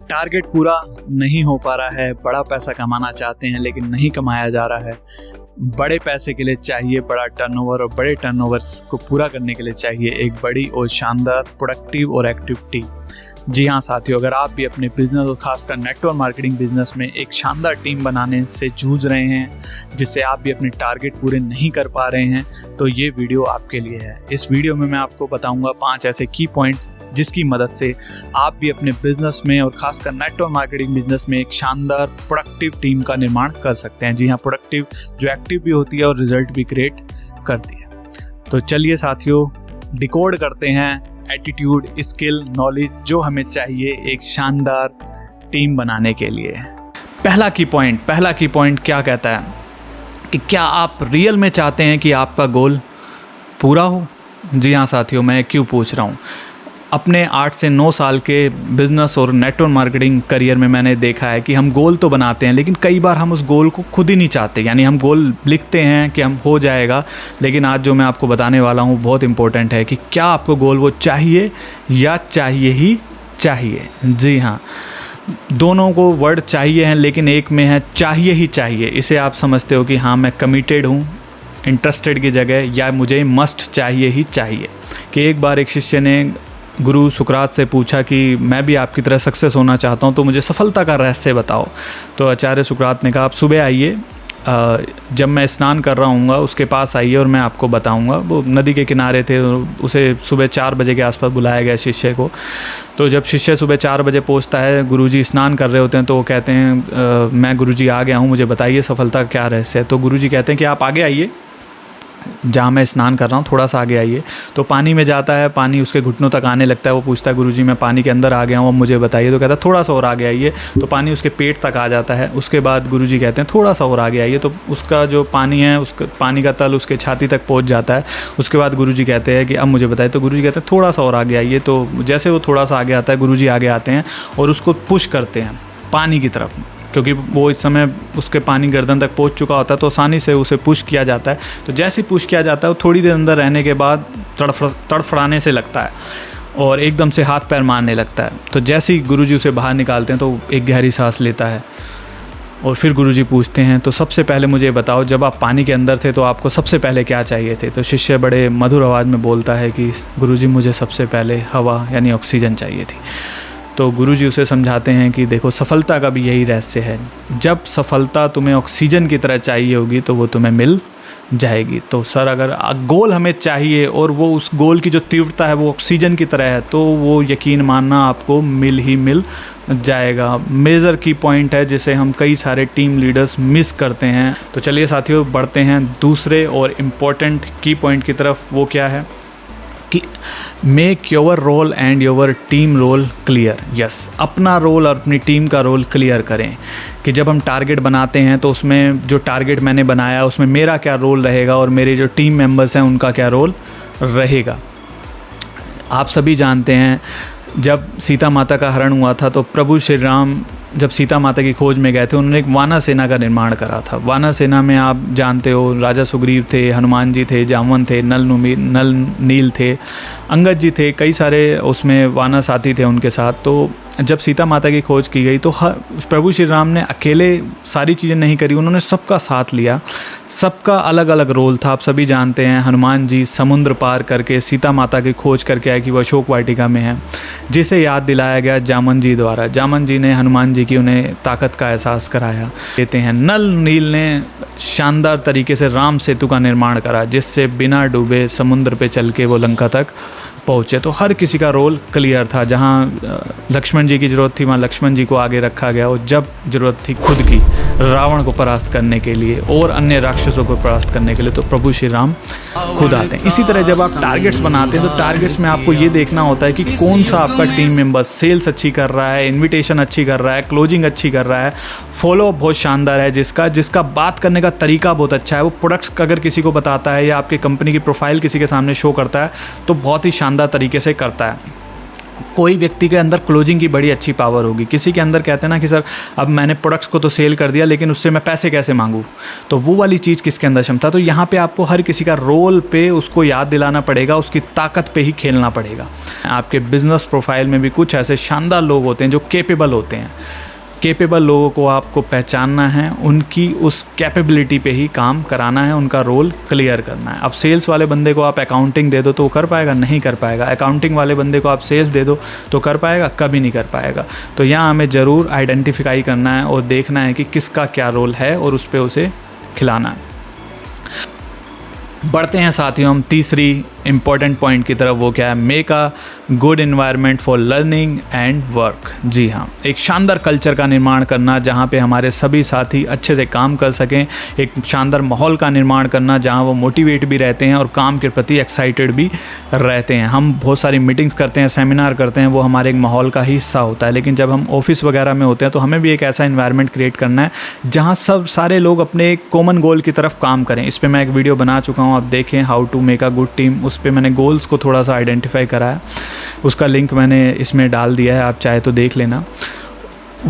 Target पूरा नहीं हो पा रहा है, बड़ा पैसा कमाना चाहते हैं लेकिन नहीं कमाया जा रहा है, बड़े पैसे के लिए चाहिए बड़ा टर्नओवर और बड़े टर्नओवर्स को पूरा करने के लिए चाहिए एक बड़ी और शानदार प्रोडक्टिव और एक्टिव टीम। जी हाँ साथियों, अगर आप भी अपने बिजनेस और खासकर नेटवर्क मार्केटिंग बिजनेस में एक शानदार टीम बनाने से जूझ रहे हैं जिससे आप भी अपने टारगेट पूरे नहीं कर पा रहे हैं, तो ये वीडियो आपके लिए है। इस वीडियो में मैं आपको बताऊंगा 5 ऐसे की पॉइंट्स जिसकी मदद से आप भी अपने बिजनेस में और खासकर नेटवर्क मार्केटिंग बिजनेस में एक शानदार प्रोडक्टिव टीम का निर्माण कर सकते हैं। जी हाँ, प्रोडक्टिव जो एक्टिव भी होती है और रिजल्ट भी क्रिएट करती है। तो चलिए साथियों, डिकोड करते हैं एटीट्यूड, स्किल, नॉलेज जो हमें चाहिए एक शानदार टीम बनाने के लिए। पहला की पॉइंट क्या कहता है कि क्या आप रियल में चाहते हैं कि आपका गोल पूरा हो? जी हाँ साथियों, मैं क्यों पूछ रहा हूँ। अपने 8 से 9 साल के बिज़नेस और नेटवर्क मार्केटिंग करियर में मैंने देखा है कि हम गोल तो बनाते हैं लेकिन कई बार हम उस गोल को खुद ही नहीं चाहते। यानी हम गोल लिखते हैं कि हम हो जाएगा, लेकिन आज जो मैं आपको बताने वाला हूँ बहुत इंपॉर्टेंट है कि क्या आपको गोल वो चाहिए या चाहिए ही चाहिए। जी हाँ, दोनों को वर्ड चाहिए हैं लेकिन एक में है चाहिए ही चाहिए। इसे आप समझते हो कि हाँ मैं कमिटेड हूँ इंटरेस्टेड की जगह, या मुझे मस्ट चाहिए ही चाहिए। कि एक बार एक शिष्य ने गुरु सुकरात से पूछा कि मैं भी आपकी तरह सक्सेस होना चाहता हूँ तो मुझे सफलता का रहस्य बताओ। तो आचार्य सुकरात ने कहा आप सुबह आइए, जब मैं स्नान कर रहा हूँगा उसके पास आइए और मैं आपको बताऊँगा। वो नदी के किनारे थे, उसे सुबह 4 बजे के आसपास बुलाया गया शिष्य को। तो जब शिष्य सुबह 4 बजे पहुँचता है, गुरुजी स्नान कर रहे होते हैं, तो वो कहते हैं मैं गुरुजी आ गया हूँ, मुझे बताइए सफलता क्या रहस्य है। तो गुरुजी कहते हैं कि आप आगे आइए, जहाँ मैं स्नान कर रहा हूँ थोड़ा सा आगे आइए। तो पानी में जाता है, पानी उसके घुटनों तक आने लगता है। वो पूछता है गुरुजी मैं पानी के अंदर आ गया हूँ, अब मुझे बताइए। तो कहता है थोड़ा सा और आगे आइए। तो पानी उसके पेट तक आ जाता है। उसके बाद गुरुजी कहते हैं थोड़ा सा और आगे आइए। तो उसका जो पानी है, उसका पानी का तल उसके छाती तक पहुँच जाता है। उसके बाद गुरुजी कहते हैं कि अब मुझे बताइए। तो गुरुजी कहते हैं थोड़ा सा और आगे आइए। तो जैसे वो थोड़ा सा आगे आता है, गुरुजी आगे आते हैं और उसको पुश करते हैं पानी की तरफ, क्योंकि वो इस समय उसके पानी गर्दन तक पहुंच चुका होता है, तो आसानी से उसे पुश किया जाता है। तो जैसे ही पुश किया जाता है, वो थोड़ी देर अंदर रहने के बाद तड़फड़ाने से लगता है और एकदम से हाथ पैर मारने लगता है। तो जैसे ही गुरुजी उसे बाहर निकालते हैं तो एक गहरी सांस लेता है और फिर गुरुजी पूछते हैं तो सबसे पहले मुझे बताओ, जब आप पानी के अंदर थे तो आपको सबसे पहले क्या चाहिए थे? तो शिष्य बड़े मधुर आवाज़ में बोलता है कि गुरुजी मुझे सबसे पहले हवा यानी ऑक्सीजन चाहिए थी। तो गुरुजी उसे समझाते हैं कि देखो सफलता का भी यही रहस्य है, जब सफलता तुम्हें ऑक्सीजन की तरह चाहिए होगी तो वो तुम्हें मिल जाएगी। तो सर अगर गोल हमें चाहिए और वो उस गोल की जो तीव्रता है वो ऑक्सीजन की तरह है, तो वो यकीन मानना आपको मिल जाएगा। मेजर की पॉइंट है जिसे हम कई सारे टीम लीडर्स मिस करते हैं। तो चलिए साथियों, बढ़ते हैं दूसरे और इम्पोर्टेंट की पॉइंट की तरफ। वो क्या है कि make your role and your team role clear. Yes, अपना रोल और अपनी टीम का रोल क्लियर करें कि जब हम टारगेट बनाते हैं तो उसमें जो टारगेट मैंने बनाया उसमें मेरा क्या रोल रहेगा और मेरे जो टीम मेंबर्स हैं उनका क्या रोल रहेगा। आप सभी जानते हैं जब सीता माता का हरण हुआ था तो प्रभु श्री राम जब सीता माता की खोज में गए थे, उन्होंने एक वानर सेना का निर्माण करा था। वानर सेना में आप जानते हो राजा सुग्रीव थे, हनुमान जी थे, जामवन थे, नल नील थे, अंगद जी थे, कई सारे उसमें वानर साथी थे उनके साथ। तो जब सीता माता की खोज की गई तो प्रभु श्री राम ने अकेले सारी चीज़ें नहीं करी, उन्होंने सबका साथ लिया। सबका अलग अलग रोल था। आप सभी जानते हैं हनुमान जी समुद्र पार करके सीता माता की खोज करके आए कि वो अशोक वाटिका में है, जिसे याद दिलाया गया जामन जी द्वारा। जामन जी ने हनुमान जी की उन्हें ताकत का एहसास कराया देते हैं। नल नील ने शानदार तरीके से राम सेतु का निर्माण करा, जिससे बिना डूबे समुद्र पे चल के वो लंका तक पहुँचे। तो हर किसी का रोल क्लियर था। जहाँ लक्ष्मण जी की ज़रूरत थी वहाँ लक्ष्मण जी को आगे रखा गया, और जब ज़रूरत थी खुद की रावण को परास्त करने के लिए और अन्य राक्षसों को परास्त करने के लिए तो प्रभु श्री राम खुद आते हैं। इसी तरह जब आप टारगेट्स बनाते हैं तो टारगेट्स में आपको ये देखना होता है कि कौन सा आपका टीम मेंबर सेल्स अच्छी कर रहा है, इन्विटेशन अच्छी कर रहा है, क्लोजिंग अच्छी कर रहा है, फॉलोअप बहुत शानदार है, जिसका बात करने का तरीका बहुत अच्छा है, वो प्रोडक्ट्स अगर किसी को बताता है या आपकी कंपनी की प्रोफाइल किसी के सामने शो करता है तो बहुत ही शानदार तरीके से करता है। कोई व्यक्ति के अंदर क्लोजिंग की बड़ी अच्छी पावर होगी। किसी के अंदर कहते हैं ना कि सर अब मैंने प्रोडक्ट्स को तो सेल कर दिया लेकिन उससे मैं पैसे कैसे मांगूँ, तो वो वाली चीज़ किसके अंदर क्षमता। तो यहाँ पे आपको हर किसी का रोल पे उसको याद दिलाना पड़ेगा, उसकी ताकत पे ही खेलना पड़ेगा। आपके बिजनेस प्रोफाइल में भी कुछ ऐसे शानदार लोग होते हैं जो केपेबल होते हैं। केपेबल लोगों को आपको पहचानना है, उनकी उस कैपेबिलिटी पे ही काम कराना है, उनका रोल क्लियर करना है। अब सेल्स वाले बंदे को आप अकाउंटिंग दे दो तो वो कर पाएगा? नहीं कर पाएगा। अकाउंटिंग वाले बंदे को आप सेल्स दे दो तो कर पाएगा? कभी नहीं कर पाएगा। तो यहाँ हमें ज़रूर आइडेंटिफाई करना है और देखना है कि किसका क्या रोल है और उस पर उसे खिलाना है। बढ़ते हैं साथियों हम तीसरी इम्पॉर्टेंट पॉइंट की तरफ। वो क्या है? Make a good environment for learning and work. जी हाँ, एक शानदार कल्चर का निर्माण करना जहाँ पे हमारे सभी साथी अच्छे से काम कर सकें। एक शानदार माहौल का निर्माण करना जहाँ वो मोटिवेट भी रहते हैं और काम के प्रति एक्साइटेड भी रहते हैं। हम बहुत सारी मीटिंग्स करते हैं, सेमिनार करते हैं, वो हमारे एक माहौल का ही हिस्सा होता है। लेकिन जब हम ऑफिस वगैरह में होते हैं तो हमें भी एक ऐसा इन्वायरमेंट क्रिएट करना है जहाँ सब सारे लोग अपने एक कॉमन गोल की तरफ काम करें। इस पर मैं एक वीडियो बना चुका हूँ, आप देखें, how to make a good team. उस पर मैंने गोल्स को थोड़ा सा आइडेंटिफाई करा है, उसका लिंक मैंने इसमें डाल दिया है, आप चाहे तो देख लेना।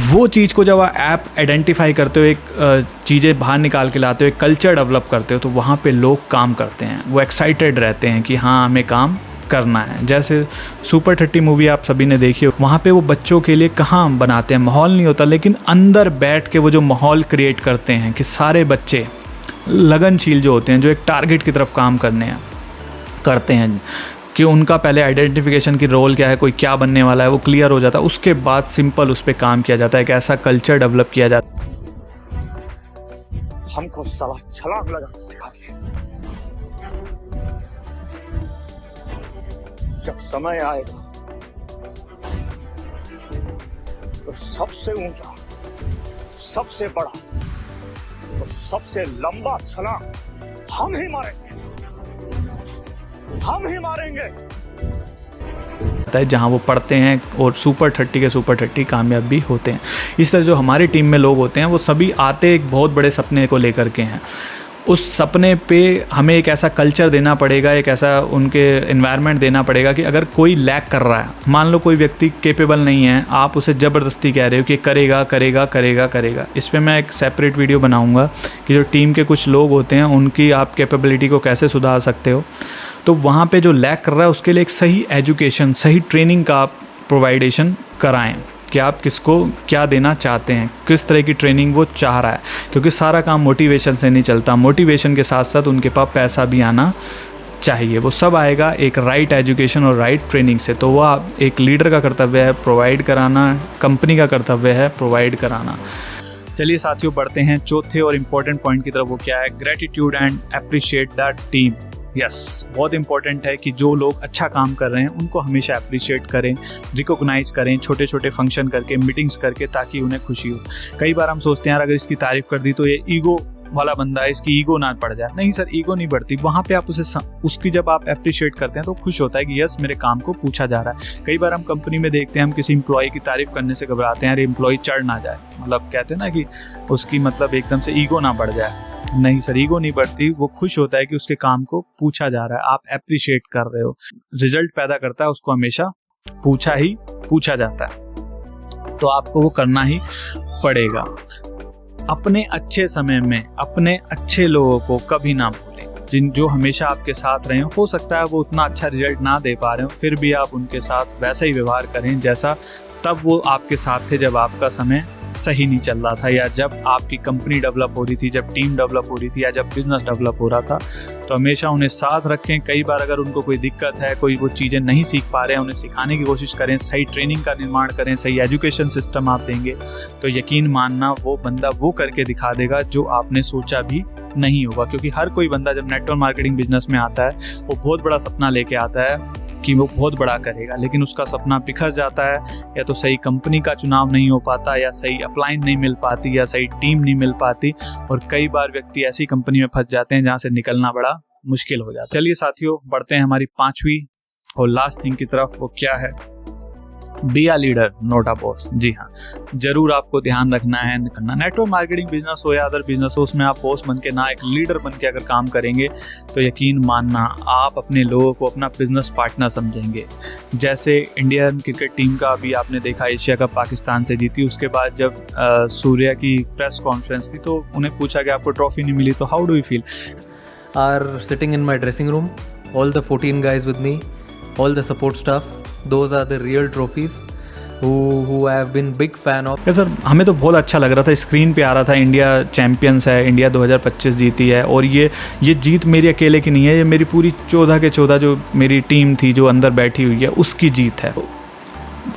वो चीज़ को जब आप आइडेंटिफाई करते हो, एक चीज़ें बाहर निकाल के लाते हो, एक कल्चर डेवलप करते हो, तो वहाँ पे लोग काम करते हैं, वो एक्साइटेड रहते हैं कि हाँ हमें काम करना है। जैसे सुपर 30 मूवी आप सभी ने देखी हो, वहाँ पे वो बच्चों के लिए कहाँ बनाते हैं, माहौल नहीं होता, लेकिन अंदर बैठ के वो जो माहौल क्रिएट करते हैं कि सारे बच्चे लगनशील जो होते हैं, जो एक टारगेट की तरफ काम करते हैं कि उनका पहले आइडेंटिफिकेशन की रोल क्या है, कोई क्या बनने वाला है, वो क्लियर हो जाता है। उसके बाद सिंपल उस पर काम किया जाता है, एक ऐसा कल्चर डेवलप किया जाता है। हमको साला छलांग लगाना सिखा दिया। जब समय आएगा तो सबसे ऊंचा, सबसे बड़ा और सबसे लंबा छलांग हम ही मारेंगे, हम ही मारेंगे। जहाँ वो पढ़ते हैं और सुपर 30 के सुपर 30 कामयाब भी होते हैं। इस तरह जो हमारी टीम में लोग होते हैं वो सभी आते एक बहुत बड़े सपने को लेकर के हैं। उस सपने पे हमें एक ऐसा कल्चर देना पड़ेगा, एक ऐसा उनके एनवायरनमेंट देना पड़ेगा कि अगर कोई लैग कर रहा है, मान लो कोई व्यक्ति केपेबल नहीं है, आप उसे ज़बरदस्ती कह रहे हो कि करेगा करेगा करेगा करेगा। इस पर मैं एक सेपरेट वीडियो बनाऊंगा कि जो टीम के कुछ लोग होते हैं उनकी आप कैपेबिलिटी को कैसे सुधार सकते हो। तो वहाँ पे जो लैग कर रहा है उसके लिए एक सही एजुकेशन, सही ट्रेनिंग का आप प्रोवाइडेशन कराएं कि आप किसको क्या देना चाहते हैं, किस तरह की ट्रेनिंग वो चाह रहा है। क्योंकि सारा काम मोटिवेशन से नहीं चलता, मोटिवेशन के साथ साथ उनके पास पैसा भी आना चाहिए। वो सब आएगा एक राइट एजुकेशन और राइट ट्रेनिंग से। तो वह एक लीडर का कर्तव्य है प्रोवाइड कराना, कंपनी का कर्तव्य है प्रोवाइड कराना। चलिए साथियों बढ़ते हैं चौथे और इम्पोर्टेंट पॉइंट की तरफ। वो क्या है? Gratitude and appreciate the team. Yes, बहुत इंपॉर्टेंट है कि जो लोग अच्छा काम कर रहे हैं उनको हमेशा अप्रिशिएट करें, रिकॉग्नाइज करें, छोटे छोटे फंक्शन करके, मीटिंग्स करके, ताकि उन्हें खुशी हो। कई बार हम सोचते हैं यार अगर इसकी तारीफ कर दी तो ये ईगो वाला बंदा है, इसकी ईगो ना बढ़ जाए। नहीं सर, ईगो नहीं बढ़ती। वहाँ पे आप उसकी जब आप अप्रिशिएट करते हैं तो खुश होता है कि यस मेरे काम को पूछा जा रहा है। कई बार हम कंपनी में देखते हैं, हम किसी एम्प्लॉय की तारीफ करने से घबराते हैं, यार एम्प्लॉय चढ़ ना जाए, मतलब कहते हैं ना कि उसकी मतलब एकदम से ईगो ना बढ़ जाए। नहीं सर, ईगो नहीं बढ़ती। वो खुश होता है कि उसके काम को पूछा जा रहा है, आप अप्रिशिएट कर रहे हो। रिजल्ट पैदा करता है, उसको हमेशा पूछा जाता है, तो आपको वो करना ही पड़ेगा। अपने अच्छे समय में अपने अच्छे लोगों को कभी ना भूलें, जो हमेशा आपके साथ रहे हो सकता है वो उतना अच्छा रिजल्ट ना दे पा रहे हो, फिर भी आप उनके साथ वैसा ही व्यवहार करें जैसा तब वो आपके साथ थे जब आपका समय सही नहीं चल रहा था, या जब आपकी कंपनी डेवलप हो रही थी, जब टीम डेवलप हो रही थी, या जब बिजनेस डेवलप हो रहा था। तो हमेशा उन्हें साथ रखें। कई बार अगर उनको कोई दिक्कत है, कोई वो चीज़ें नहीं सीख पा रहे हैं, उन्हें सिखाने की कोशिश करें, सही ट्रेनिंग का निर्माण करें, सही एजुकेशन सिस्टम आप देंगे तो यकीन मानना वो बंदा वो करके दिखा देगा जो आपने सोचा भी नहीं होगा। क्योंकि हर कोई बंदा जब नेटवर्क मार्केटिंग बिजनेस में आता है वो बहुत बड़ा सपना लेके आता है कि वो बहुत बड़ा करेगा, लेकिन उसका सपना बिखर जाता है, या तो सही कंपनी का चुनाव नहीं हो पाता, या सही अपलाइन नहीं मिल पाती, या सही टीम नहीं मिल पाती, और कई बार व्यक्ति ऐसी कंपनी में फंस जाते हैं जहाँ से निकलना बड़ा मुश्किल हो जाता है। चलिए साथियों बढ़ते हैं हमारी पांचवी और लास्ट थिंग की तरफ। वो क्या है? Be a leader not a boss. जी हाँ, जरूर आपको ध्यान रखना है। नेटवर्क मार्केटिंग बिजनेस हो या अदर बिजनेस हो, उसमें आप बॉस बन के ना, एक लीडर बन के अगर काम करेंगे तो यकीन मानना आप अपने लोगों को अपना बिजनेस पार्टनर समझेंगे। जैसे इंडियन क्रिकेट टीम का अभी आपने देखा, एशिया कप पाकिस्तान से जीती, उसके बाद जब सूर्या की प्रेस कॉन्फ्रेंस थी तो उन्हें पूछा कि आपको ट्रॉफी नहीं मिली तो how do you feel? Are sitting in my dressing room, all the 14 guys with me, all the support staff, those are the real trophies who I have been big fan of. Sir हमें तो बहुत अच्छा लग रहा था, screen पे आ रहा था इंडिया चैंपियंस है, इंडिया 2025 जीती है, और ये जीत मेरी अकेले की नहीं है, ये मेरी पूरी 14 के 14 जो मेरी टीम थी जो अंदर बैठी हुई है उसकी जीत है।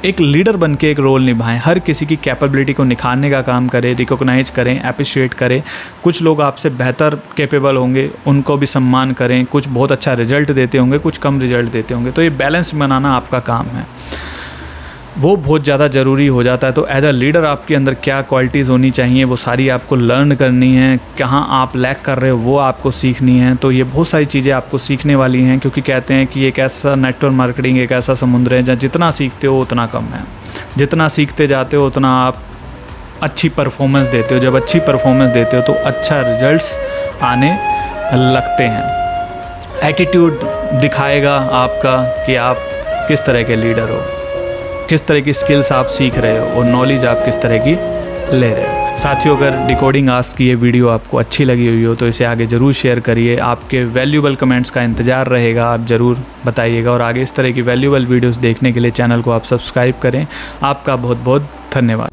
एक लीडर बन के एक रोल निभाएं, हर किसी की कैपेबिलिटी को निखारने का काम करें, रिकॉग्नाइज करें, अप्रिशिएट करें। कुछ लोग आपसे बेहतर कैपेबल होंगे, उनको भी सम्मान करें। कुछ बहुत अच्छा रिजल्ट देते होंगे, कुछ कम रिजल्ट देते होंगे, तो ये बैलेंस बनाना आपका काम है, वो बहुत ज़्यादा ज़रूरी हो जाता है। तो एज अ लीडर आपके अंदर क्या क्वालिटीज़ होनी चाहिए वो सारी आपको लर्न करनी है। कहाँ आप लैक कर रहे हो वो आपको सीखनी है। तो ये बहुत सारी चीज़ें आपको सीखने वाली हैं, क्योंकि कहते हैं कि एक ऐसा नेटवर्क मार्केटिंग एक ऐसा समुद्र है जहाँ जितना सीखते हो उतना कम है, जितना सीखते जाते हो उतना आप अच्छी परफॉर्मेंस देते हो। जब अच्छी परफॉर्मेंस देते हो तो अच्छा रिजल्ट्स आने लगते हैं। एटीट्यूड दिखाएगा आपका कि आप किस तरह के लीडर हो, किस तरह की स्किल्स आप सीख रहे हो और नॉलेज आप किस तरह की ले रहे हो। साथियों, अगर डिकोडिंग आस्क की ये वीडियो आपको अच्छी लगी हुई हो तो इसे आगे ज़रूर शेयर करिए। आपके वैल्यूबल कमेंट्स का इंतज़ार रहेगा, आप ज़रूर बताइएगा। और आगे इस तरह की वैल्यूबल वीडियोस देखने के लिए चैनल को आप सब्सक्राइब करें। आपका बहुत बहुत धन्यवाद।